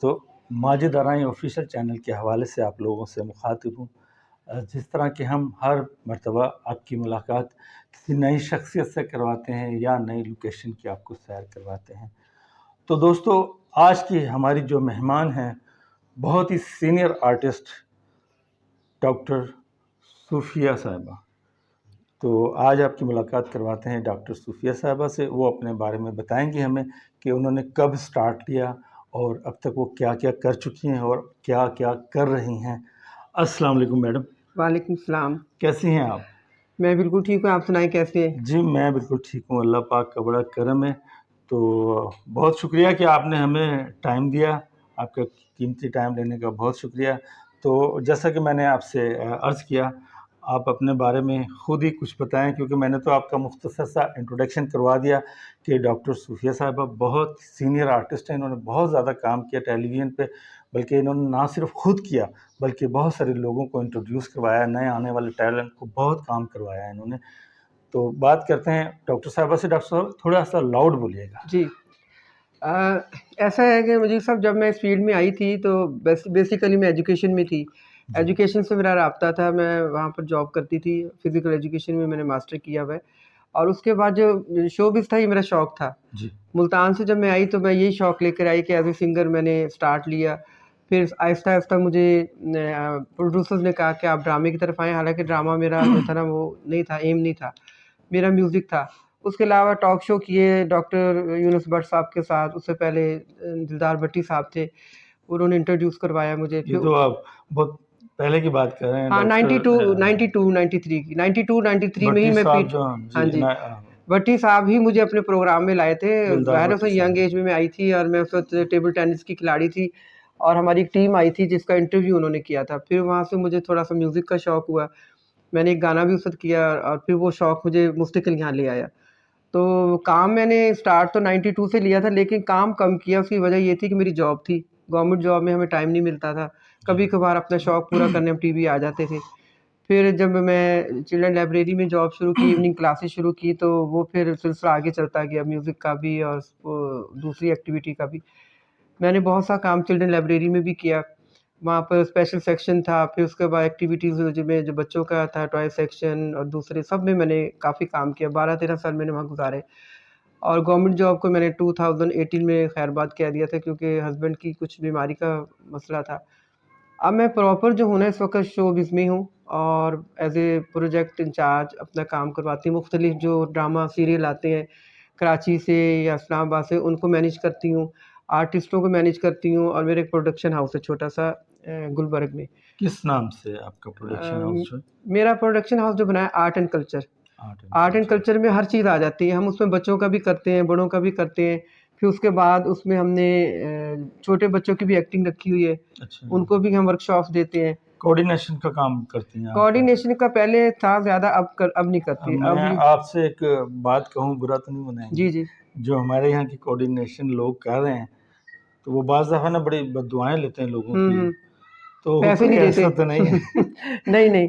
तो Majid आराई official channel के हवाले से आप लोगों से मुखातिब हूँ। जिस तरह कि हम हर मर्तबा आपकी मुलाकात किसी नई शख्सियत से करवाते हैं या नई लोकेशन की आपको सैर करवाते हैं, तो दोस्तों आज की हमारी जो मेहमान हैं बहुत ही सीनियर आर्टिस्ट डॉक्टर सूफिया साहिबा। तो आज आपकी मुलाकात करवाते हैं डॉक्टर सूफिया साहिबा से। वो अपने बारे में बताएंगी हमें कि उन्होंने कब स्टार्ट किया और अब तक वो क्या क्या कर चुकी हैं और क्या क्या कर रही हैं। अस्सलाम वालेकुम मैडम। वालेकुम सलाम। कैसी हैं आप? मैं बिल्कुल ठीक हूँ, आप सुनाएं कैसे हैं? जी मैं बिल्कुल ठीक हूँ, अल्लाह पाक का बड़ा करम है। तो बहुत शुक्रिया कि आपने हमें टाइम दिया, आपका कीमती टाइम लेने का बहुत शुक्रिया। तो जैसा कि मैंने आपसे अर्ज़ किया, आप अपने बारे में ख़ुद ही कुछ बताएं, क्योंकि मैंने तो आपका मुख्तसर सा इंट्रोडक्शन करवा दिया कि डॉक्टर सूफिया साहिबा बहुत सीनियर आर्टिस्ट हैं। इन्होंने बहुत ज़्यादा काम किया टेलीविज़न पे, बल्कि इन्होंने ना सिर्फ खुद किया बल्कि बहुत सारे लोगों को इंट्रोड्यूस करवाया, नए आने वाले टैलेंट को बहुत काम करवाया इन्होंने। तो बात करते हैं डॉक्टर साहिबा से। डॉक्टर साहब थोड़ा सा लाउड बोलिएगा। जी। ऐसा है कि मुझे सब जब मैं इस फील्ड में आई थी तो बेसिकली मैं एजुकेशन में थी। एजुकेशन से मेरा राब्ता था, मैं वहाँ पर जॉब करती थी, फिज़िकल एजुकेशन में मैंने मास्टर किया हुआ है। और उसके बाद जो शोबिज़ था ये मेरा शौक़ था। जी। मुल्तान से जब मैं आई तो मैं यही शौक़ लेकर आई कि एज़ ए सिंगर मैंने स्टार्ट लिया। फिर आहिस्ता-आहिस्ता मुझे प्रोड्यूसर्स ने कहा कि आप ड्रामे की तरफ आएँ, हालाँकि ड्रामा मेरा जो था ना वो नहीं था, एम नहीं था, मेरा म्यूज़िक था। उसके अलावा टॉक शो किए डॉक्टर यूनुस भट्ट साहब के साथ, उससे पहले दिलदार भट्टी साहब थे, उन्होंने इंट्रोड्यूस करवाया मुझे। ये तो आप बहुत पहले की बात कर रहे हैं। हाँ, 92-93 की 92-93 में ही मैं साहब जो हाँ जी, भट्टी साहब ही मुझे अपने प्रोग्राम में लाए थे। ज़ाहिर है यंग एज में मैं आई थी और मैं उस वक्त टेबल टेनिस की खिलाड़ी थी और हमारी एक टीम आई थी जिसका इंटरव्यू उन्होंने किया था। फिर वहाँ से मुझे थोड़ा सा म्यूज़िक का शौक़ हुआ, मैंने एक गाना भी उस वक्त किया और फिर वो शौक़ मुझे मुस्तकिल यहाँ ले आया। तो काम मैंने स्टार्ट तो 92 से लिया था, लेकिन काम कम किया। उसकी वजह ये थी कि मेरी जॉब थी, गवर्नमेंट जॉब में हमें टाइम नहीं मिलता था। कभी कभार अपना शौक़ पूरा करने हम टीवी आ जाते थे। फिर जब मैं चिल्ड्रन लाइब्रेरी में जॉब शुरू की, इवनिंग क्लासेस शुरू की, तो वो फिर सिलसिला आगे चलता गया, म्यूज़िक का भी और दूसरी एक्टिविटी का भी। मैंने बहुत सा काम चिल्ड्रन लाइब्रेरी में भी किया, वहाँ पर स्पेशल सेक्शन था। फिर उसके बाद एक्टिविटीज़ में जो बच्चों का था, टॉय सेक्शन और दूसरे सब में मैंने काफ़ी काम किया। 12-13 साल मैंने वहाँ गुजारे और गवर्नमेंट जॉब को मैंने 2018 में खैरबाद कह दिया था, क्योंकि हस्बैंड की कुछ बीमारी का मसला था। अब मैं प्रॉपर जो हूँ ना इस वक्त शोबिज़ में हूँ और एज़ ए प्रोजेक्ट इंचार्ज अपना काम करवाती हूँ। मुख्तलिफ जो ड्रामा सीरियल आते हैं कराची से या इस्लामाबाद से, उनको मैनेज करती हूँ, आर्टिस्टों को मैनेज करती हूँ और मेरा एक प्रोडक्शन हाउस है छोटा सा गुलबर्ग में। किस नाम से आपका प्रोडक्शन हाउस है? मेरा प्रोडक्शन हाउस जो बनाया art and culture. Art and culture में हर चीज़ आ जाती है। हम उसमें बच्चों का भी करते हैं, बड़ों का भी करते हैं। फिर उसके बाद उसमें हमने छोटे बच्चों की भी एक्टिंग रखी हुई है। अच्छा। उनको भी हम वर्कशॉप्स देते हैं। कोऑर्डिनेशन का काम करती हैं? कोऑर्डिनेशन का पहले था ज़्यादा, अब नहीं करती। मैं आपसे एक बात कहूँ, बुरा तो नहीं मनाएंगे? जी जी। जो हमारे यहाँ की कोऑर्डिनेशन लोग कर रहे हैं तो वो बाज़ दफ़ा ना बड़ी बद्दुआएं लेते हैं लोगों की, तो पैसे नहीं देते। ऐसा तो नहीं है? नहीं,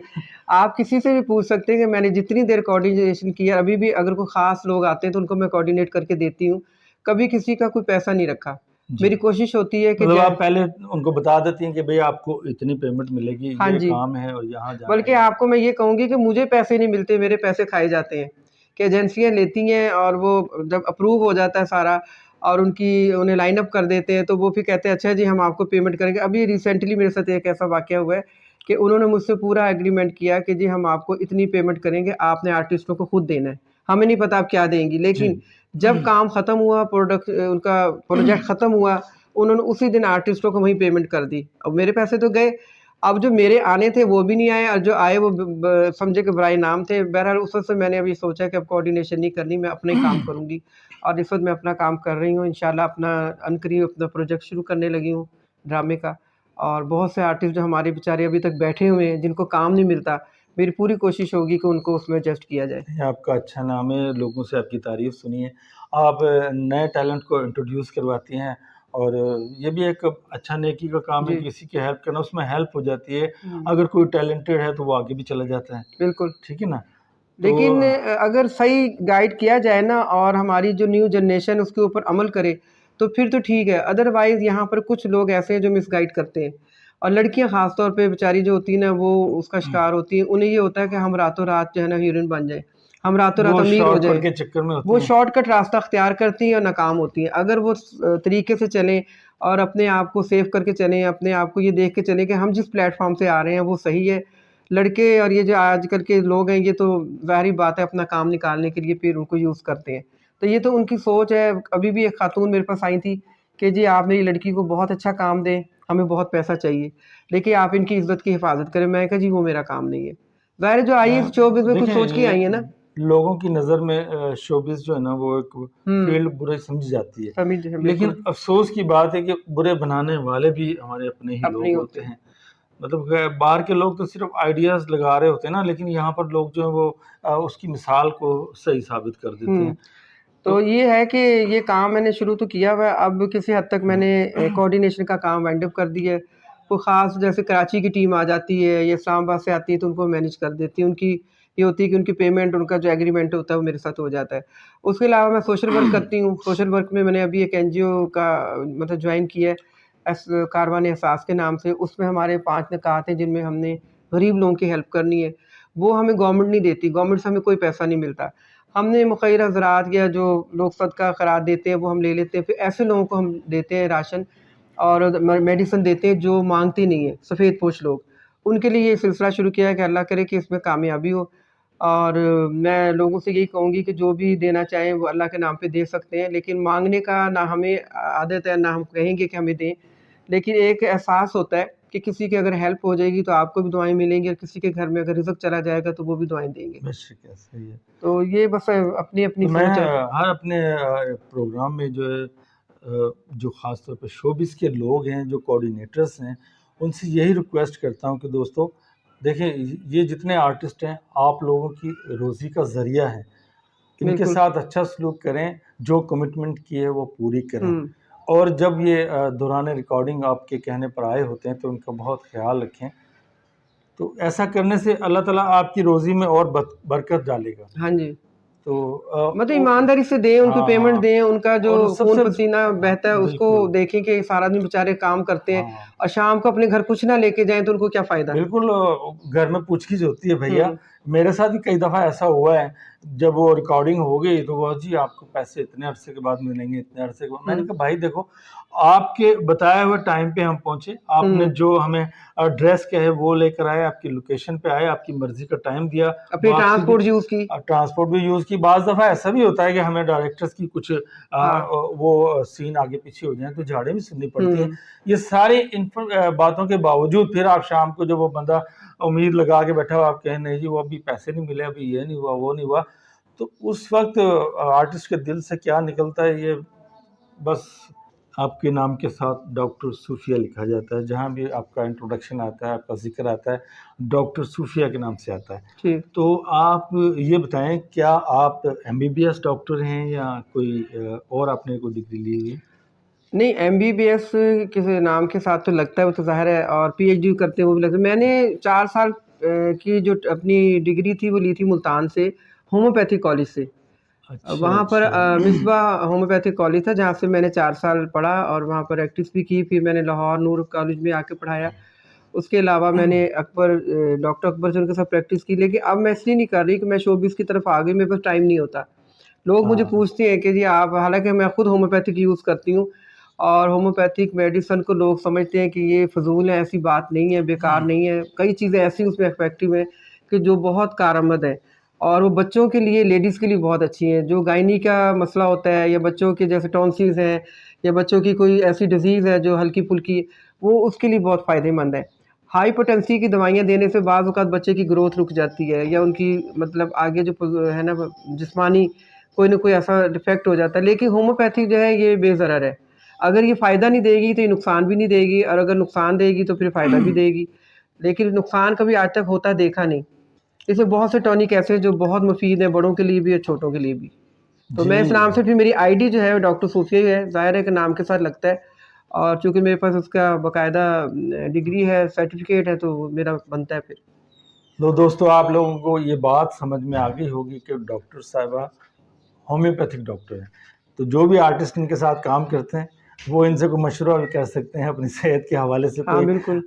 आप किसी से भी पूछ सकते हैं कि मैंने जितनी देर कोऑर्डिनेशन किया, अभी भी अगर कोई ख़ास लोग आते हैं तो उनको मैं कोऑर्डिनेट करके देती हूँ। कभी किसी का कोई पैसा नहीं रखा। मेरी कोशिश होती है कि मतलब आप पहले उनको बता देती हैं कि भई आपको इतनी पेमेंट मिलेगी, हाँ ये जी, काम है और यहाँ जाना है। बल्कि आपको मैं ये कहूँगी कि मुझे पैसे नहीं मिलते, मेरे पैसे खाए जाते हैं कि एजेंसियाँ लेती हैं और वो जब अप्रूव हो जाता है सारा और उन्हें लाइन अप कर देते हैं, तो वो फिर कहते हैं अच्छा जी हम आपको पेमेंट करेंगे। अभी रिसेंटली मेरे साथ एक ऐसा वाक़या हुआ है कि उन्होंने मुझसे पूरा एग्रीमेंट किया कि जी हम आपको इतनी पेमेंट करेंगे, आपने आर्टिस्टों को खुद देना है, हमें नहीं पता आप क्या देंगी। लेकिन जब काम ख़त्म हुआ, उनका प्रोजेक्ट ख़त्म हुआ, उन्होंने उसी दिन आर्टिस्टों को वहीं पेमेंट कर दी। अब मेरे पैसे तो गए। अब जो मेरे आने थे वो भी नहीं आए और जो आए वो समझे कि बराए नाम थे। बहरहाल उस वक्त से मैंने अभी सोचा कि अब कोऑर्डिनेशन नहीं करनी, मैं अपना ही काम करूँगी और इस वक्त मैं अपना काम कर रही हूँ। इंशाल्लाह अपना अनकरीब अपना प्रोजेक्ट शुरू करने लगी हूँ ड्रामे का। और बहुत से आर्टिस्ट जो हमारे बेचारे अभी तक बैठे हुए हैं, जिनको काम नहीं मिलता, मेरी पूरी कोशिश होगी कि उनको उसमें एडजस्ट किया जाए। आपका अच्छा नाम है, लोगों से आपकी तारीफ़ सुनी है, आप नए टैलेंट को इंट्रोड्यूस करवाती हैं और ये भी एक अच्छा नेकी का काम है, किसी की हेल्प करना, उसमें हेल्प हो जाती है। अगर कोई टैलेंटेड है तो वो आगे भी चला जाता है। बिल्कुल, ठीक है ना? लेकिन अगर सही गाइड किया जाए ना और हमारी जो न्यू जनरेशन उसके ऊपर अमल करे, तो फिर तो ठीक है। अदरवाइज़ यहाँ पर कुछ लोग ऐसे हैं जो मिसगाइड करते हैं, और लड़कियाँ ख़ास तौर पे बेचारी जो होती हैं ना, वो उसका शिकार होती हैं। उन्हें ये होता है कि हम रातों रात जो है ना हीरोइन बन जाएँ, हम रातों रात वो अमीर हो शॉर्टकट जाएँ। के चक्कर में होती वो हैं। शॉर्टकट रास्ता अख्तियार करती हैं और नाकाम होती हैं। अगर वो तरीके से चलें और अपने आप को सेव करके चलें, अपने आप को ये देख के चलें कि हम जिस प्लेटफ़ॉर्म से आ रहे हैं वो सही है। लड़के और ये जो आजकल के लोग हैं, ये तो ज़ाहिर-सी बात है अपना काम निकालने के लिए फिर उनको यूज़ करते हैं। तो ये तो उनकी सोच है। अभी भी एक खातून मेरे पास आई थी कि जी आप मेरी लड़की को बहुत अच्छा काम दें, हमें बहुत पैसा चाहिए, लेकिन आप इनकी इज़्ज़त की हिफ़ाज़त करें। मैंने कहा जी वो मेरा काम नहीं है। ज़ाहिर है जो आई है शोबिज़ में कुछ देखें, सोच के आई है ना। लोगों की नज़र में शोबिज़ जो है ना वो एक फील्ड बुरी समझी जाती है। समझ लेकिन बिल्कुल अफ़सोस की बात है कि बुरे बनाने वाले भी हमारे अपने ही अपनी लोग होते होते हैं। हैं। मतलब बाहर के लोग तो सिर्फ़ आइडियाज़ लगा रहे होते हैं ना, लेकिन यहाँ पर लोग जो हैं वो उसकी मिसाल को सही साबित कर देते हैं। तो तो ये है कि ये काम मैंने शुरू तो किया हुआ है, अब किसी हद तक मैंने कोऑर्डिनेशन का काम वाइंड अप कर दिया है। कोई ख़ास जैसे कराची की टीम आ जाती है या इस्लामाबाद से आती है तो उनको मैनेज कर देती हूँ। उनकी ये होती है कि उनकी पेमेंट, उनका जो एग्रीमेंट होता है वो मेरे साथ हो जाता है। उसके अलावा मैं सोशल वर्क करती हूँ। सोशल वर्क में मैंने अभी एक एनजीओ का मतलब जॉइन किया है, कारवान एहसास के नाम से। उसमें हमारे 5 निकात हैं जिनमें हमने गरीब लोगों की हेल्प करनी है। वो हमें गवर्नमेंट नहीं देती, गवर्नमेंट से हमें कोई पैसा नहीं मिलता। हमने मुखैर ज़राअत या जो लोग सदका ख़ैरात देते हैं वो हम ले लेते हैं। फिर ऐसे लोगों को हम देते हैं राशन और मेडिसिन देते हैं जो माँगते नहीं हैं, सफ़ेदपोश लोग। उनके लिए ये सिलसिला शुरू किया है कि अल्लाह करे कि इसमें कामयाबी हो। और मैं लोगों से यही कहूँगी कि जो भी देना चाहें वो अल्लाह के नाम पे दे सकते हैं, लेकिन माँगने का ना हमें आदत है, ना हम कहेंगे कि हमें दें। लेकिन एक एहसास होता है कि किसी की अगर हेल्प हो जाएगी तो आपको भी दुआएँ मिलेंगी, और किसी के घर में अगर रिज़्क चला जाएगा तो वो भी दुआएँ देंगे। बेशक है, सही है। तो ये बस तो अपनी-अपनी मैं सोच है। हर अपने प्रोग्राम में जो है जो ख़ास तौर पे शोबिज़ के लोग हैं, जो कोऑर्डिनेटर्स हैं, उनसे यही रिक्वेस्ट करता हूँ कि दोस्तों देखें, ये जितने आर्टिस्ट हैं, आप लोगों की रोज़ी का ज़रिया हैं। इनके बिल्कुल। साथ अच्छा सलूक करें, जो कमिटमेंट की है वो पूरी करें। हुँ। और जब ये दौरान रिकॉर्डिंग आपके कहने पर आए होते हैं, तो उनका बहुत ख़्याल रखें। तो ऐसा करने से अल्लाह ताला आपकी रोज़ी में और बरकत डालेगा। हाँ जी। तो मतलब वो ईमानदारी से दें, उनको हाँ, पेमेंट हाँ। दें, उनका जो और सबसे खून-पसीना हाँ, बहता है उसको बिल्कुल। देखें कि सारा दिन बेचारे काम करते हैं हाँ, और शाम को अपने घर कुछ ना लेके जाएँ तो उनको क्या फ़ायदा? बिल्कुल घर में पूछ-गिछ होती है भैया। हुँ, मेरे साथ भी कई दफ़ा ऐसा हुआ है, जब वो रिकॉर्डिंग हो गई तो वो जी आपको पैसे इतने अरसे के बाद मिलेंगे, इतने अरसे के बाद। हुँ, मैंने कहा भाई देखो, आपके बताए हुए टाइम पे हम पहुँचे, आपने हुँ। जो हमें एड्रेस क्या है वो लेकर आए, आपकी लोकेशन पे आए, आपकी मर्ज़ी का टाइम दिया, अपनी वापसी भी ट्रांसपोर्ट यूज़ की। ट्रांसपोर्ट भी यूज़ की। बाज़ दफ़ा ऐसा भी होता है कि हमें डायरेक्टर्स की कुछ हाँ। वो सीन आगे पीछे हो जाएँ तो झाड़ें भी सुननी पड़ती हैं। हुँ, ये सारी बातों के बावजूद फिर आप शाम को जब वो बंदा उम्मीद लगा के बैठा हो, आप कहें नहीं जी वो अभी पैसे नहीं मिले, अभी ये नहीं हुआ, वो नहीं हुआ, तो उस वक़्त आर्टिस्ट के दिल से क्या निकलता है, ये बस आपके नाम के साथ डॉक्टर सूफिया लिखा जाता है। जहाँ भी आपका इंट्रोडक्शन आता है, आपका ज़िक्र आता है, डॉक्टर सूफिया के नाम से आता है। जी। तो आप ये बताएँ, क्या आप एमबीबीएस डॉक्टर हैं या कोई और आपने कोई डिग्री ली हुई है? नहीं, एमबीबीएस किसी नाम के साथ तो लगता है, वो तो ज़ाहिर है, और पीएचडी करते हैं वो भी लगता है। मैंने 4 साल की जो अपनी डिग्री थी वो ली थी मुल्तान से, होम्योपैथिक कॉलेज से। अच्छा, वहाँ पर अच्छा। मिसबा होम्योपैथिक कॉलेज था जहाँ से मैंने 4 साल पढ़ा और वहाँ पर प्रैक्टिस भी की। फिर मैंने लाहौर नूर कॉलेज में आके पढ़ाया। उसके अलावा मैंने डॉक्टर अकबर जन के साथ प्रैक्टिस की। लेकिन अब मैं इसलिए नहीं कर रही कि मैं शोबिज़ की तरफ आ गई, मेरे पास टाइम नहीं होता। लोग मुझे हाँ, पूछते हैं कि जी आप, हालाँकि मैं खुद होम्योपैथिक यूज़ करती हूँ और होम्योपैथिक मेडिसिन को लोग समझते हैं कि ये फ़िज़ूल है, ऐसी बात नहीं है, बेकार नहीं है। कई चीज़ें ऐसी उसमें इफ़ेक्टिव हैं कि जो बहुत कारआमद हैं, और वो बच्चों के लिए, लेडीज़ के लिए बहुत अच्छी हैं। जो गायनी का मसला होता है या बच्चों के जैसे टॉन्सिल्स हैं या बच्चों की कोई ऐसी डिज़ीज़ है जो हल्की-फुल्की, वो उसके लिए बहुत फ़ायदेमंद है। हाई पोटेंसी की दवाइयाँ देने से बाज़ औक़ात बच्चे की ग्रोथ रुक जाती है या उनकी मतलब आगे जो है ना जिस्मानी कोई ना कोई ऐसा डिफ़ेक्ट हो जाता है। लेकिन होम्योपैथी जो है ये बेज़रर है। अगर ये फ़ायदा नहीं देगी तो ये नुकसान भी नहीं देगी, और अगर नुकसान देगी तो फिर फ़ायदा भी देगी। लेकिन नुकसान कभी आज तक होता देखा नहीं। इसमें बहुत से टॉनिक ऐसे हैं जो बहुत मुफ़ीद हैं, बड़ों के लिए भी और छोटों के लिए भी। तो जी। मैं इस नाम से, फिर मेरी आईडी जो है वो डॉक्टर सूफिया ही है, ज़ाहिर है कि नाम के साथ लगता है, और चूँकि मेरे पास उसका बाकायदा डिग्री है, सर्टिफ़िकेट है, तो मेरा बनता है फिर। तो दोस्तों, आप लोगों को ये बात समझ में आ गई होगी कि डॉक्टर साहिबा होम्योपैथिक डॉक्टर हैं। तो जो भी आर्टिस्ट इनके साथ काम करते हैं वो इनसे कोई मशवरा भी कर सकते हैं अपनी सेहत के हवाले से। हाँ, कोई बिल्कुल।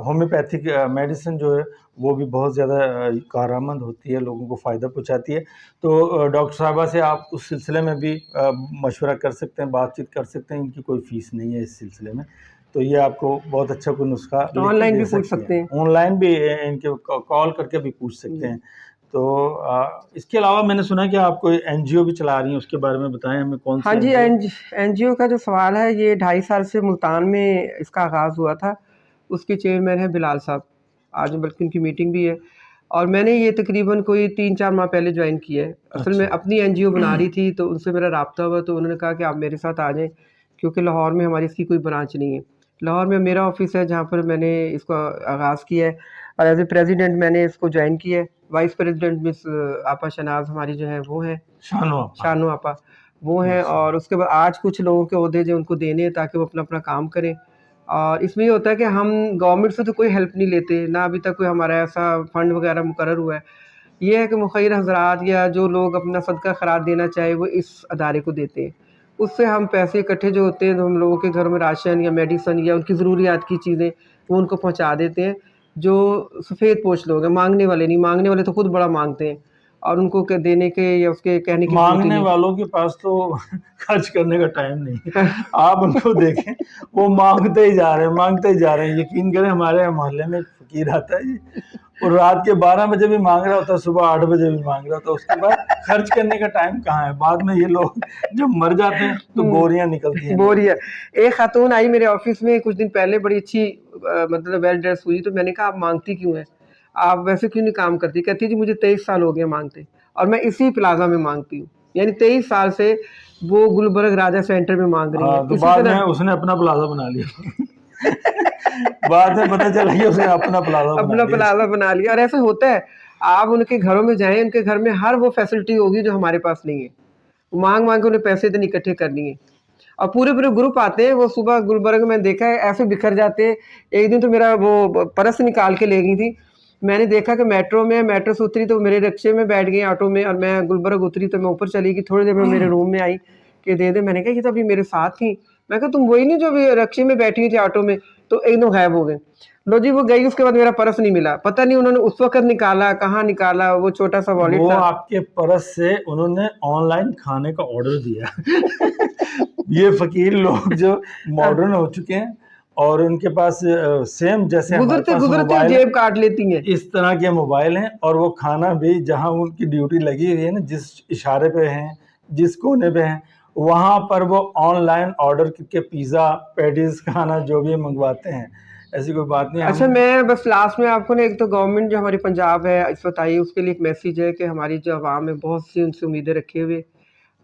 होम्योपैथिक मेडिसिन जो है वो भी बहुत ज़्यादा कारआमद होती है, लोगों को फ़ायदा पहुँचाती है। तो डॉक्टर साहबा से आप उस सिलसिले में भी मशवरा कर सकते हैं, बातचीत कर सकते हैं, इनकी कोई फ़ीस नहीं है इस सिलसिले में। तो ये आपको बहुत अच्छा कोई नुस्खा ऑनलाइन भी पूछ सकते हैं। ऑनलाइन भी इनके कॉल करके भी पूछ सकते हैं। तो इसके अलावा मैंने सुना कि आप कोई एनजीओ भी चला रही हैं, उसके बारे में बताएं हमें, कौन सी? हाँ जी, एनजीओ का जो सवाल है, ये 2.5 साल से मुल्तान में इसका आगाज़ हुआ था। उसके चेयरमैन हैं बिलाल साहब, आज बल्कि उनकी मीटिंग भी है। और मैंने ये तकरीबन कोई 3-4 माह पहले ज्वाइन किया है। असल में अपनी एनजीओ बना रही थी, तो उनसे मेरा राब्ता हुआ, तो उन्होंने कहा कि आप मेरे साथ आ जाएं, क्योंकि लाहौर में हमारी इसकी कोई ब्रांच नहीं है। लाहौर में मेरा ऑफिस है जहाँ पर मैंने इसका आगाज़ किया है, और एज ए प्रेसिडेंट मैंने इसको ज्वाइन किया है। वाइस प्रेसिडेंट मिस आपा शनाज हमारी जो है वो है, शानो आपा वो हैं। और उसके बाद आज कुछ लोगों के ओहदे जो उनको देने हैं ताकि वो अपना अपना काम करें। और इसमें ये होता है कि हम गवर्नमेंट से तो कोई हेल्प नहीं लेते, ना अभी तक कोई हमारा ऐसा फ़ंड वगैरह मुकर्रर हुआ है। ये है कि मुखैर हज़रात या जो लोग अपना सदका खैरात देना चाहे वो इस अदारे को देते हैं। उससे हम पैसे इकट्ठे जो होते हैं, तो हम लोगों के घर में राशन या मेडिसन या उनकी ज़रूरियात की चीज़ें वो उनको पहुँचा देते हैं। जो सफ़ेद पोश लोग हैं, मांगने वाले नहीं, मांगने वाले तो खुद बड़ा मांगते हैं, और उनको देने के या उसके कहने की मांगने वालों के पास तो खर्च करने का टाइम नहीं है। आप उनको देखें, वो मांगते ही जा रहे हैं। यकीन करें, हमारे मोहल्ले में एक फकीर आता है जी, और रात के 12 बजे भी मांग रहा होता है, सुबह 8 बजे भी मांग रहा होता है। उसके बाद खर्च करने का टाइम कहाँ है? बाद में ये लोग जब मर जाते हैं तो बोरियां निकलती हैं। बोरियां। एक खातून आई मेरे ऑफिस में कुछ दिन पहले, बड़ी अच्छी मतलब वेल ड्रेस हुई, तो मैंने कहा आप मांगती क्यों है, आप वैसे क्यों नहीं काम करती? कहती जी मुझे 23 साल हो गए मांगते, और मैं इसी प्लाजा में मांगती हूँ। यानी 23 साल से वो गुलबर्ग राजा सेंटर में मांग रही है। तो बाद में उसने अपना प्लाजा बना लिया। बाद में पता चला कि उसने अपना प्लाजा बना लिया। और ऐसा होता है, आप उनके घरों में जाएं, उनके घर में हर वो फैसिलिटी होगी जो हमारे पास नहीं है। मांग मांग के उन्हें पैसे इतने इकट्ठे करनी है, और पूरे पूरे ग्रुप आते हैं। वो सुबह गुलबर्ग में देखा है ऐसे बिखर जाते हैं। एक दिन तो मेरा वो पर्स निकाल के ले गई थी। मैंने देखा कि मेट्रो से उतरी तो मेरे रिक्शे में बैठ गई, ऑटो में, और मैं गुलबर्ग उतरी तो मैं ऊपर चली गई। थोड़ी देर में मेरे रूम में आई कि दे दे। मैंने कहा ये तो अभी मेरे साथ थी। मैं कहा तुम वही नहीं जो अभी रिक्शे में बैठी हुई थी ऑटो में? तो एकदम गायब हो गए। लो जी, वो गई, उसके बाद मेरा पर्स नहीं मिला। पता नहीं उन्होंने उस वक्त निकाला, कहाँ निकाला, वो छोटा सा वॉलेट था। आपके पर्स से उन्होंने ऑनलाइन खाने का ऑर्डर दिया। ये फकीर लोग जो मॉडर्न हो चुके हैं, और उनके पास सेम जैसे गुजरते जेब काट लेती हैं, इस तरह के मोबाइल हैं। और वो खाना भी जहां उनकी ड्यूटी लगी हुई है ना, जिस इशारे पे हैं, जिस कोने पे हैं, वहां पर वो ऑनलाइन ऑर्डर करके पिज़्ज़ा, पैटीज, खाना जो भी मंगवाते हैं। ऐसी कोई बात नहीं। अच्छा, मैं बस लास्ट में आपको ना, एक तो गवर्नमेंट जो हमारी पंजाब है इस वक्त आई, उसके लिए एक मैसेज है कि हमारी जो आवाम है बहुत सी उनसे उम्मीदें रखे हुए,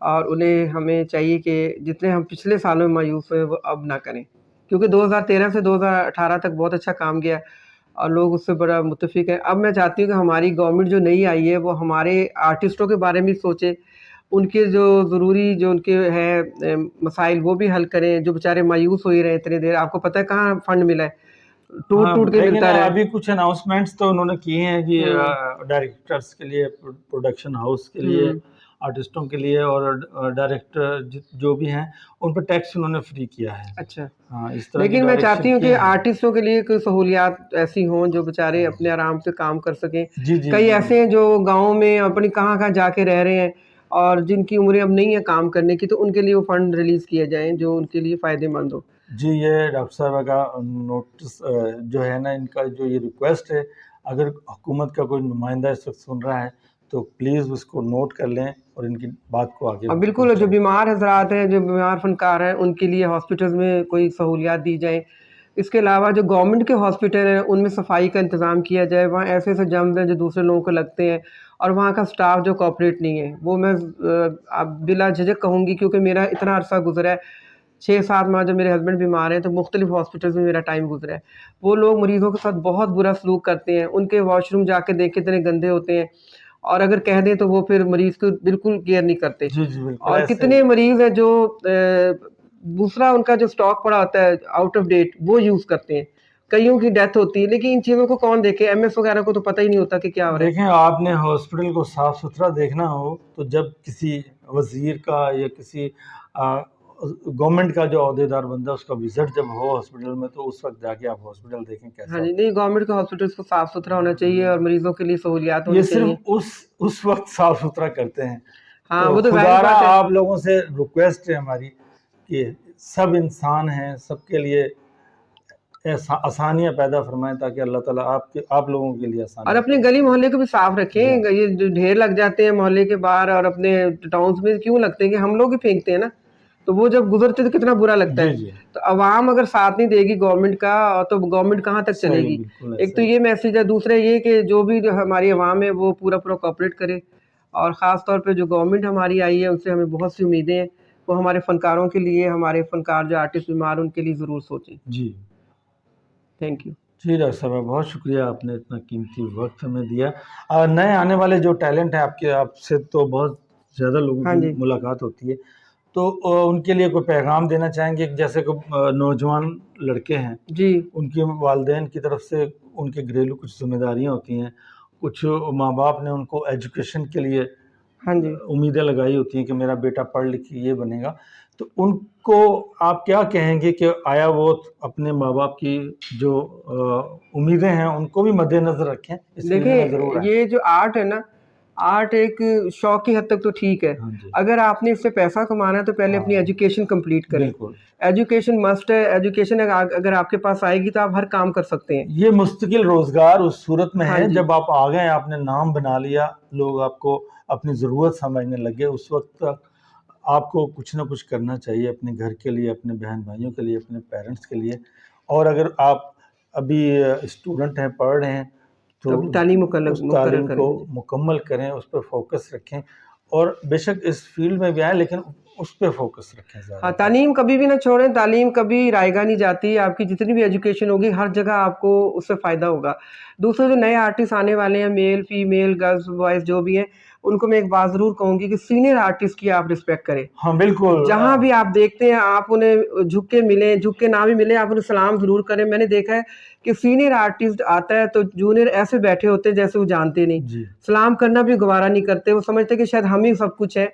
और उन्हें हमें चाहिए कि जितने हम पिछले सालों में मायूस हुए वो अब ना करें, क्योंकि 2013 से 2018 तक बहुत अच्छा काम किया और लोग उससे बड़ा मुत्तफिक है। अब मैं चाहती हूँ कि हमारी गवर्नमेंट जो नई आई है वो हमारे आर्टिस्टों के बारे में सोचे, उनके जो ज़रूरी जो उनके हैं मसाइल वो भी हल करें, जो बेचारे मायूस हो ही रहे इतनी देर। आपको पता है कहाँ फंड मिला है, टूट के मिलता है। अभी कुछ अनाउंसमेंट्स तो उन्होंने किए हैं कि डायरेक्टर्स के लिए, प्रोडक्शन हाउस के लिए, आर्टिस्टों के लिए, और डायरेक्टर जो भी हैं उन पर टैक्स उन्होंने फ्री किया है। अच्छा, हाँ, इस तरह। लेकिन मैं चाहती हूँ कि आर्टिस्टों के लिए कोई सहूलियात ऐसी हों जो बेचारे अपने आराम से काम कर सकें। कई ऐसे हैं जो गाँव में अपनी कहाँ जाके रह रहे हैं और जिनकी उम्रें अब नहीं है काम करने की, तो उनके लिए वो फंड रिलीज़ किए जाएँ जो उनके लिए फ़ायदेमंद हो। जी, ये डॉक्टर साहब का नोटिस जो है ना, इनका जो ये रिक्वेस्ट है, अगर हुकूमत का कोई नुमाइंदा इस वक्त सुन रहा है तो प्लीज़ उसको नोट कर लें और इनकी बात को आगे। बिल्कुल, जो बीमार हज़रात हैं, जो बीमार फ़नकार हैं, उनके लिए हॉस्पिटल्स में कोई सहूलियात दी जाए। इसके अलावा जो गवर्नमेंट के हॉस्पिटल हैं उनमें सफाई का इंतज़ाम किया जाए। वहाँ ऐसे ऐसे जर्म्स हैं जो दूसरे लोगों को लगते हैं, और वहाँ का स्टाफ जो कोऑपरेट नहीं है, वो मैं बिला झिझक कहूँगी, क्योंकि मेरा इतना अरसा गुजरा है, 6-7 माह जो मेरे हस्बैंड बीमार हैं तो मुख्तलिफ हॉस्पिटल्स में मेरा टाइम गुजरा है। वो लोग मरीज़ों के साथ बहुत बुरा सलूक करते हैं, उनके वॉशरूम जाके देखें इतने गंदे होते हैं, और अगर कह दें तो वो फिर मरीज़ को बिल्कुल केयर नहीं करते। और कितने मरीज़ हैं जो दूसरा उनका जो स्टॉक पड़ा होता है आउट ऑफ डेट वो यूज़ करते हैं, कईयों की डेथ होती है, लेकिन इन चीज़ों को कौन देखे? एमएस वगैरह को तो पता ही नहीं होता कि क्या हो रहा है। देखें, आपने हॉस्पिटल को साफ सुथरा देखना हो तो जब किसी वज़ीर का या किसी गवर्नमेंट का जो अहदेदार बंदा उसका विजिट जब हो हॉस्पिटल में, तो उस वक्त जाके आप हॉस्पिटल देखें कैसा। हाँ जी, नहीं गवर्नमेंट का हॉस्पिटल्स को साफ सुथरा होना चाहिए और मरीजों के लिए सहूलियात होनी ये चाहिए। सिर्फ उस वक्त साफ सुथरा करते हैं। हाँ तो वो तो जाहिर खुदारा बात है। आप लोगों से रिक्वेस्ट है हमारी कि सब इंसान हैं, सबके लिए आसानियाँ पैदा फरमाएं ताकि अल्लाह ताला आप लोगों के लिए आसानी। और अपने गली मोहल्ले को भी साफ रखें। ये जो ढेर लग जाते हैं मोहल्ले के बाहर और अपने टाउन्स में क्यों लगते हैं कि हम लोग ही फेंकते हैं ना, तो वो जब गुजरते तो कितना बुरा लगता है। तो अवाम अगर साथ नहीं देगी गवर्नमेंट का, तो गवर्नमेंट कहाँ तक चलेगी। एक तो ये मैसेज है, दूसरा ये कि जो भी हमारी अवाम है वो पूरा कोऑपरेट करे, और ख़ास तौर पे जो गवर्नमेंट हमारी आई है उनसे हमें बहुत सी उम्मीदें हैं। वो हमारे फ़नकारों के लिए, हमारे फ़नकार जो आर्टिस्ट बीमार उनके लिए ज़रूर सोचें। जी थैंक यू। जी डॉक्टर साहब, बहुत शुक्रिया, आपने इतना कीमती वक्त हमें दिया। और नए आने वाले जो टैलेंट है आपसे तो बहुत ज़्यादा लोगों की मुलाकात होती है, तो उनके लिए कोई पैगाम देना चाहेंगे? जैसे कि नौजवान लड़के हैं जी, उनके वालिदैन की तरफ से उनके घरेलू कुछ जिम्मेदारियां होती हैं, कुछ माँ बाप ने उनको एजुकेशन के लिए हाँ जी उम्मीदें लगाई होती हैं कि मेरा बेटा पढ़ लिख के ये बनेगा, तो उनको आप क्या कहेंगे कि आया वो अपने माँ बाप की जो उम्मीदें हैं उनको भी मद्देनजर रखें? देखिए ये जो आर्ट है ना, आर्ट एक शौक की हद तक तो ठीक है। अगर आपने इससे पैसा कमाना है तो पहले अपनी एजुकेशन कंप्लीट करें। एजुकेशन मस्ट है। एजुकेशन अगर आपके पास आएगी तो आप हर काम कर सकते हैं। ये मुस्तकिल रोजगार उस सूरत में है जब आप आ गए, आपने नाम बना लिया, लोग आपको अपनी ज़रूरत समझने लगे, उस वक्त तक आपको कुछ ना कुछ करना चाहिए अपने घर के लिए, अपने बहन भाइयों के लिए, अपने पेरेंट्स के लिए। और अगर आप अभी स्टूडेंट हैं, पढ़ रहे हैं, तो तालीम को मुकम्मल करें, उस पर फोकस रखें, और बेशक इस फील्ड में भी आए लेकिन उस पर फोकस रखें ज़्यादा। हाँ, तालीम कभी भी ना छोड़ें, तालीम कभी रायगा नहीं जाती। आपकी जितनी भी एजुकेशन होगी हर जगह आपको उससे फ़ायदा होगा। दूसरे जो नए आर्टिस्ट आने वाले हैं, मेल फीमेल गर्ल्स बॉयज़ जो भी हैं, उनको मैं एक बात ज़रूर कहूँगी कि सीनियर आर्टिस्ट की आप रिस्पेक्ट करें। हाँ बिल्कुल, जहाँ भी आप देखते हैं आप उन्हें झुक के मिलें, झुक के ना भी मिलें, आप उन्हें सलाम ज़रूर करें। मैंने देखा है कि सीनियर आर्टिस्ट आता है तो जूनियर ऐसे बैठे होते हैं जैसे वो जानते नहीं, सलाम करना भी गवारा नहीं करते। वो समझते हैं कि शायद हम ही सब कुछ है।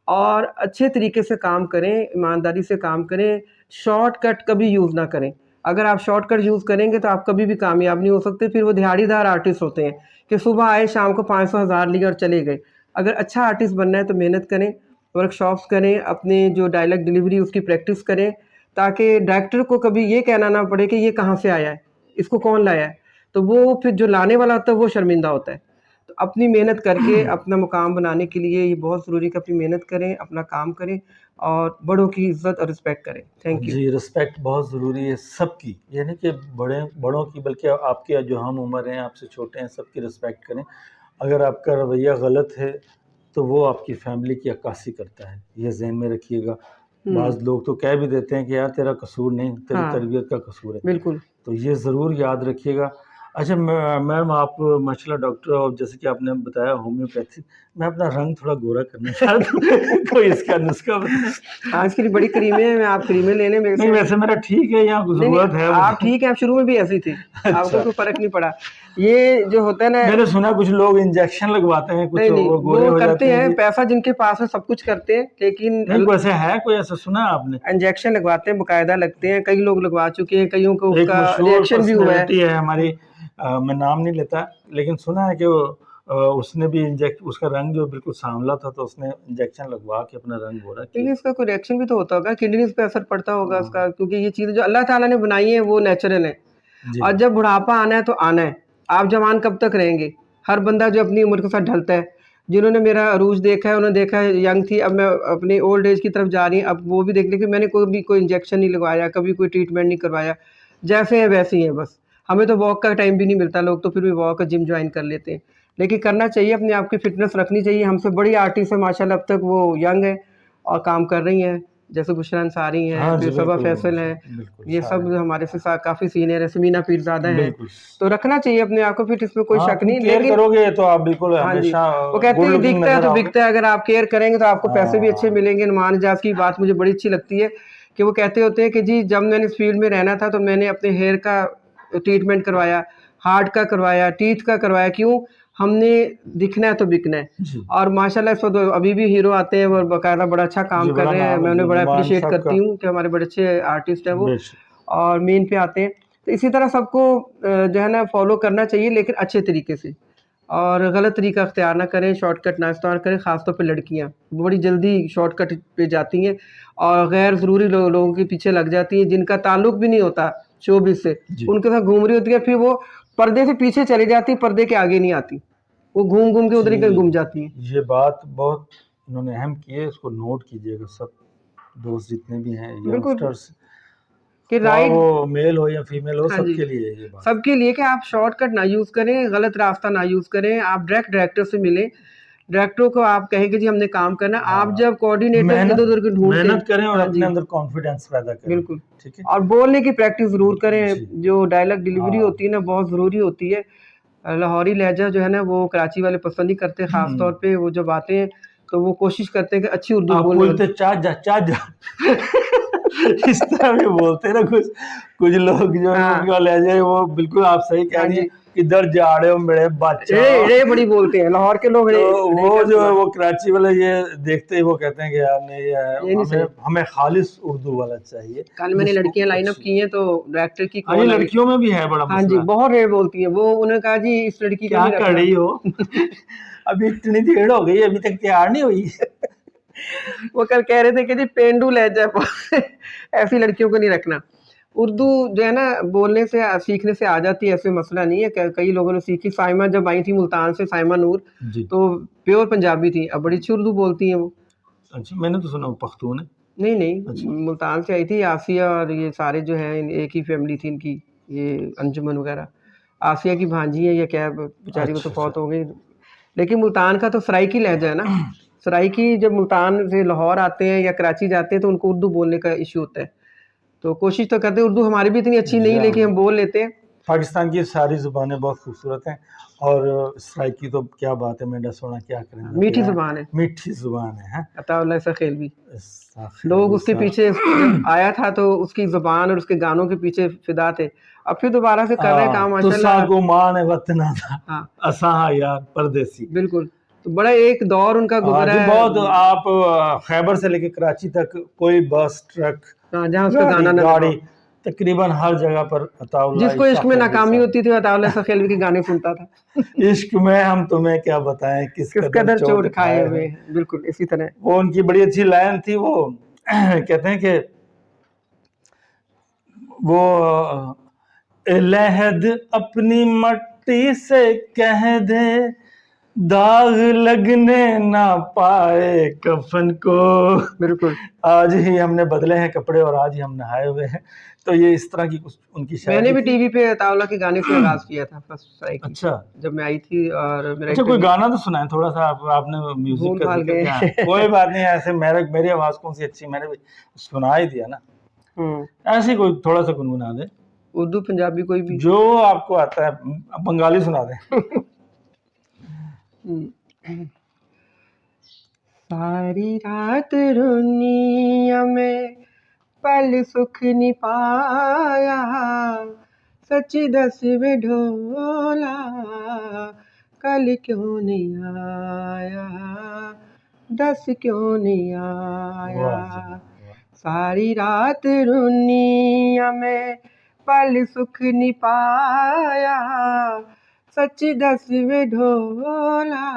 और अच्छे तरीके से काम करें, ईमानदारी से काम करें, शॉर्टकट कभी यूज़ ना करें। अगर आप शॉर्टकट यूज़ करेंगे तो आप कभी भी कामयाब नहीं हो सकते। फिर वो दिहाड़ीदार आर्टिस्ट होते हैं कि सुबह आए, शाम को 500,000 लिए और चले गए। अगर अच्छा आर्टिस्ट बनना है तो मेहनत करें, वर्कशॉप्स करें, अपने जो डायलॉग डिलीवरी उसकी प्रैक्टिस करें, ताकि डायरेक्टर को कभी ये कहना ना पड़े कि ये कहाँ से आया है, इसको कौन लाया है। तो वो फिर जो लाने वाला होता है वो शर्मिंदा होता है। तो अपनी मेहनत करके अपना मुकाम बनाने के लिए ये बहुत ज़रूरी है कि अपनी मेहनत करें, अपना काम करें और बड़ों की इज़्ज़त और रिस्पेक्ट करें। Thank you. जी, रिस्पेक्ट बहुत ज़रूरी है सबकी, यानी कि बड़ों की, बल्कि आपके जो हम उम्र हैं, आपसे छोटे हैं, सबकी रिस्पेक्ट करें। अगर आपका रवैया गलत है तो वो आपकी फैमिली की अक्कासी करता है, ये ज़हन में रखिएगा। बाज़ लोग तो कह भी देते हैं कि यार तेरा कसूर नहीं, तेरी तरबियत का कसूर है। बिल्कुल, तो ये ज़रूर याद रखिएगा। अच्छा मैम, आप माशाल्लाह डॉक्टर, और जैसे कि आपने बताया होम्योपैथी, मैं अपना रंग थोड़ा गोरा करना चाहता हूँ कोई इसका नुस्खा बताएं? आज की बड़ी क्रीमें हैं, आप क्रीमें लेने में नहीं, वैसे मेरा ठीक है, यहाँ ज़रूरत है। आप ठीक है, आप शुरू में भी ऐसी थी। आपको कोई फर्क नहीं पड़ा। ये जो होता है ना, मैंने सुना कुछ लोग इंजेक्शन लगवाते हैं, कुछ वो करते हैं, पैसा जिनके पास है सब कुछ करते हैं, लेकिन वैसे है कोई ऐसा सुना आपने? इंजेक्शन लगवाते हैं, बाकायदा लगते हैं, कई लोग लगवा चुके हैं, कईयों को उसका रिएक्शन भी हुआ है हमारी। मैं नाम नहीं लेता, लेकिन सुना है कि उसने भी उसका रंग जो बिल्कुल सांवला था, तो उसने इंजेक्शन लगवा के अपना रंग गोरा किया। लेकिन इसका कोई रिएक्शन भी तो होता होगा, किडनीज पे असर पड़ता होगा उसका, क्योंकि ये चीज़ें जो अल्लाह ताला ने बनाई है वो नेचुरल है। और जब बुढ़ापा आना है तो आना है। आप जवान कब तक रहेंगे? हर बंदा जो अपनी उम्र के साथ ढलता है। जिन्होंने मेरा अरूज देखा है उन्होंने देखा है यंग थी, अब मैं अपनी ओल्ड एज की तरफ जा रही हूँ, अब वो भी देख लें कि मैंने कोई इंजेक्शन नहीं लगवाया, कभी कोई ट्रीटमेंट नहीं करवाया, जैसे है वैसे ही है बस। हमें तो वॉक का टाइम भी नहीं मिलता, लोग तो फिर भी वॉक, जिम ज्वाइन कर लेते हैं, लेकिन करना चाहिए, अपने आप की फिटनेस रखनी चाहिए। हमसे बड़ी आर्टिस्ट है माशाल्लाह, अब तक वो यंग है और काम कर रही हैं, जैसे बुशरा अंसारी हैं, फिर सबा फैसल है, ये सब हमारे से काफ़ी सीनियर है, समीना पीरज़ादा है। तो रखना चाहिए अपने आप को फिट, इसमें कोई शक नहीं, लेकिन करोगे तो आप बिल्कुल हमेशा, वो कहते हैं दिखता है तो बिकता है, अगर आप केयर करेंगे तो आपको पैसे भी अच्छे मिलेंगे। नुमान इजाज़ की बात मुझे बड़ी अच्छी लगती है कि वो कहते होते हैं कि जी जब मैंने इस फील्ड में रहना था तो मैंने अपने हेयर का ट्रीटमेंट करवाया, हार्ट का करवाया, टीथ का करवाया। क्यों? हमने दिखना है तो बिकना है। जी और माशाल्लाह इस वक्त अभी भी हीरो आते हैं और बाकायदा बड़ा अच्छा काम जी, कर बड़ा रहे हैं। नाम मैं है जी, उन्हें बड़ा नुमान अप्रिशिएट साहब करती का। हूँ कि हमारे बड़े अच्छे आर्टिस्ट हैं वो, बेशक और मेन पे आते हैं। तो इसी तरह सबको जो है ना फॉलो करना चाहिए, लेकिन अच्छे तरीके से, और गलत तरीका अख्तियार ना करें, शॉर्टकट ना इस्तेमाल करें। ख़ासतौर पे लड़कियाँ बड़ी जल्दी शॉर्टकट पे जाती हैं और गैर ज़रूरी लोगों के पीछे लग जाती हैं, जिनका ताल्लुक भी नहीं होता शोबिज़ से, जी उनके साथ घूम रही होती है। फिर वो पर्दे से पीछे चली जाती, पर्दे के आगे नहीं आती, वो घूम घूम के उधर ही कहीं घूम जाती हैं। ये बात बहुत इन्होंने अहम की है, इसको नोट कीजिएगा सब दोस्त जितने भी हैं बिल्कुल यंगस्टर्स, कि ख्वाह राइट, वो मेल हो या फीमेल हो, हाँ जी, सबके लिए ये बात। सबके लिए कि आप शॉर्टकट ना यूज़ करें, गलत रास्ता ना यूज़ करें। आप डायरेक्ट डायरेक्टर से मिलें, डायरेक्टरों को आप कहें कि जी हमने काम करना। आप हाँ, जब कोऑर्डिनेटर मेहनत इधर उधर के ढूंढते मेहनत हैं, करें और हाँ अपने जी, अंदर कॉन्फिडेंस पैदा करें। बिल्कुल, ठीक है और बोलने की प्रैक्टिस ज़रूर करें। जी जो डायलॉग डिलीवरी हाँ होती है ना, बहुत ज़रूरी होती है। लाहौरी लहजा जो है ना, वो कराची वाले पसंद नहीं करते, ख़ास तौर पे वो जब आते हैं तो वो कोशिश करते हैं कि अच्छी उर्दू आप बोलने बोलते चा जा इस तरह भी बोलते हैं ना कुछ लोग जो है, हाँ, उनका लहजा है वो बिल्कुल आप सही कह हाँ रही हैं, जी, किधर जा रहे हो मेरे एड़े बादशाह। एड़े बड़ी बोलते हैं लाहौर के लोग, एड़े तो एड़े वो का जो है इस्तेमाल, वो कराची वाले ये देखते ही वो कहते हैं कि यार नहीं ये नहीं हमें सही। हमें खालिस उर्दू वाला चाहिए कल मैंने जिसको लड़कियां लाइन अप अच्छी। की हैं तो डायरेक्टर की हाँ, ये कॉल आई। लड़कियों में भी है बड़ा हाँ जी, मसला, बहुत रेट बोलती है वो। उन्होंने कहा जी इस लड़की को क्या नहीं कर रखना। रही हो अभी इतनी देर हो गई अभी तक तैयार नहीं हुई। वो कल कह रहे थे कि जी पेंडू लहजा ऐसी लड़कियों को नहीं रखना। उर्दू जो है ना बोलने से सीखने से आ जाती है, ऐसे मसला नहीं है। कई लोगों ने सीखी। साइमा जब आई थी मुल्तान से, साइमा नूर, जी तो प्योर पंजाबी थी, अब बड़ी अच्छी उर्दू बोलती हैं वो। अच्छा, मैंने तो सुना वो पख्तून है। नहीं नहीं, अच्छा मुल्तान से आई थी। आसिया और ये सारे जो हैं एक ही फैमिली थी इनकी, ये अंजुमन वगैरह। आसिया की भांजी है या क्या, बेचारी को तो अच्छा फौत अच्छा हो गई। लेकिन मुल्तान का तो सराइकी लहजा है ना। सराइकी जब मुल्तान से लाहौर आते हैं या कराची जाते हैं तो उनको उर्दू बोलने का इशू होता है। तो कोशिश तो करते हैं, उर्दू हमारी भी इतनी अच्छी जी नहीं, हाँ, लेकिन हम बोल लेते हैं। पाकिस्तान की सारी ज़ुबानें बहुत खूबसूरत हैं और सराइकी तो क्या बात है, मेंढा सोना क्या करेंगे मीठी क्या, ज़ुबान है, मीठी ज़ुबान है हैं? अताउल्लाह ऐसा खेल भी। साखिर लोग भी उसके सा पीछे जब आया था तो उसकी ज़ुबान और उसके गानों के पीछे फ़िदा थे। अब फिर दोबारा से कर रहे हैं काम तुसा माशाल्लाह। को मान वतना था हाँ, असा यार परदेसी। बिल्कुल। तो बड़ा एक दौर उनका गुज़रा जी है। बहुत, आप खैबर से लेके कराची तक कोई बस ट्रक हाँ, जहाँ उसका गाड़ी गाना ना लगा गाड़ी हो। तकरीबन हर जगह पर अताउल्लाह जिसको इशा इश्क में खैलवी नाकामी साहब। होती थी, अताउल्लाह ऐसा खेल के गाने सुनता था। इश्क में हम तुम्हें क्या बताएं किस किस कदर कदर चोट चोट खाए खाए हुए हैं। हैं, बिल्कुल इसी तरह। वो उनकी बड़ी अच्छी लाइन थी वो कहते हैं कि वो लहद अपनी मट्टी से कह दे दाग लगने ना पाए कफन को। बिल्कुल, आज ही हमने बदले हैं कपड़े और आज ही हम नहाए हुए हैं। तो ये इस तरह की कुछ उनकी मैंने शायरी भी थी। टीवी पे अताउल्लाह के गाने से आगाज़ किया था फर्स्ट सराइकी, अच्छा जब मैं आई थी और मेरा अच्छा, कोई इंटरव्यू। गाना तो सुनाए थोड़ा सा, आपने म्यूजिक का भूल-भाल जिक्र गए। किया है। कोई बात नहीं, ऐसे मेरी आवाज कौन सी अच्छी, मैंने भी सुना ही दिया ना। हुँ, ऐसे कोई थोड़ा सा गुनगुना दे उर्दू, पंजाबी कोई भी। जो आपको आता है, बंगाली सुना दे। हुँ। सारी रात रुनिया में पल सुख नहीं पाया, सच्ची दस वे ढोला कल क्यों नहीं आया, दस क्यों नहीं आया। वाह जी वाह। सारी रात रुनिया में पल सुख नहीं पाया, सच्ची दस वे ढोला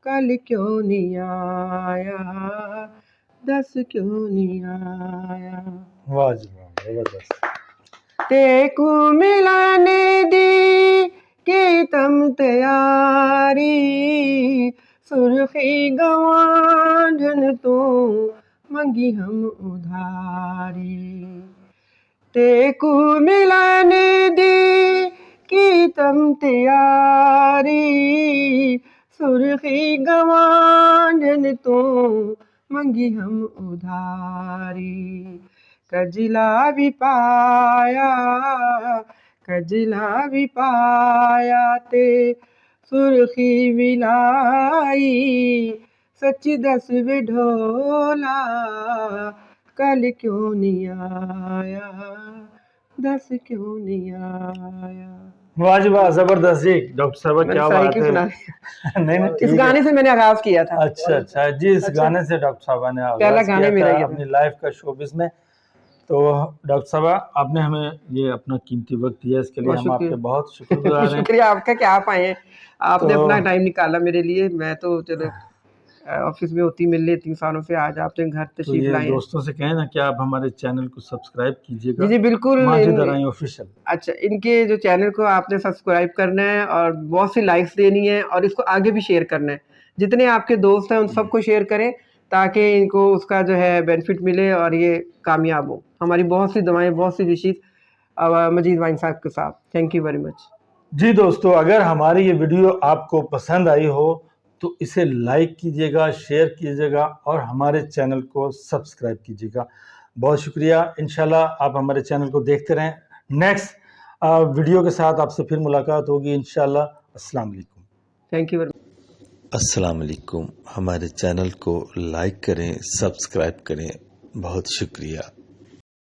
कल क्यों नहीं आया, दस क्यों नहीं आया। वाह जी वाह, जबरदस्त। तेकू मिलाने दी कि तम तैयारी, सुर्खी गवांढन तो मंगी हम उधारी। तेकू मिलाने दी कि तम तैयारी, सुर्खी गवांढन तो मंगी हम उधारी। कजला भी पाया, कजला भी पाया ते सुर्खी विलाई, सच्ची दस वे ढोला कल क्यों नहीं आया, दस क्यों नहीं आया। वाह जी वाह, जबरदस्त जी डॉक्टर साहब, मैंने क्या सारी बात क्यों है। सुना नहीं नहीं इस ठीक है। गाने से मैंने आगाज किया था। अच्छा अच्छा जी, इस अच्छा, गाने से डॉक्टर साहबा ने पहला आगाज गाने किया मेरा था ये था। अपनी लाइफ का शोबिस में। तो डॉक्टर साहबा, आपने हमें ये अपना कीमती वक्त दिया, इसके लिए बहुत हम आपके शुक्रिया। बहुत शुक्रगुजार हैं। शुक्रिया आपका कि आप आए हैं। आपने तो अपना टाइम निकाला मेरे लिए। मैं तो चलो ऑफिस में होती मिल लेती हूँ सालों से, आज आपने घर तो तशरीफ ये लाए हैं। दोस्तों से कहें ना कि आप हमारे चैनल को सब्सक्राइब जी कीजिएगा, जी बिल्कुल। माजिद अराई ऑफिशियल। अच्छा, इनके जो चैनल को आपने सब्सक्राइब करना है और बहुत सी लाइक्स देनी है और इसको आगे भी शेयर करना है। जितने आपके दोस्त हैं उन सबको शेयर करें ताकि इनको उसका जो है बेनिफिट मिले और ये कामयाब हो। हमारी बहुत सी दुआएं, बहुत सी विशेष मजीद वाइन साहब के साथ। Thank you very much. जी दोस्तों, अगर हमारी ये वीडियो आपको पसंद आई हो तो इसे लाइक कीजिएगा, शेयर कीजिएगा और हमारे चैनल को सब्सक्राइब कीजिएगा। बहुत शुक्रिया। इंशाल्लाह आप हमारे चैनल को देखते रहें। नेक्स्ट वीडियो के साथ आपसे फिर मुलाकात होगी इंशाल्लाह। अस्सलाम वालेकुम। Thank you very much. अस्सलाम वालेकुम। हमारे चैनल को लाइक करें, सब्सक्राइब करें। बहुत शुक्रिया।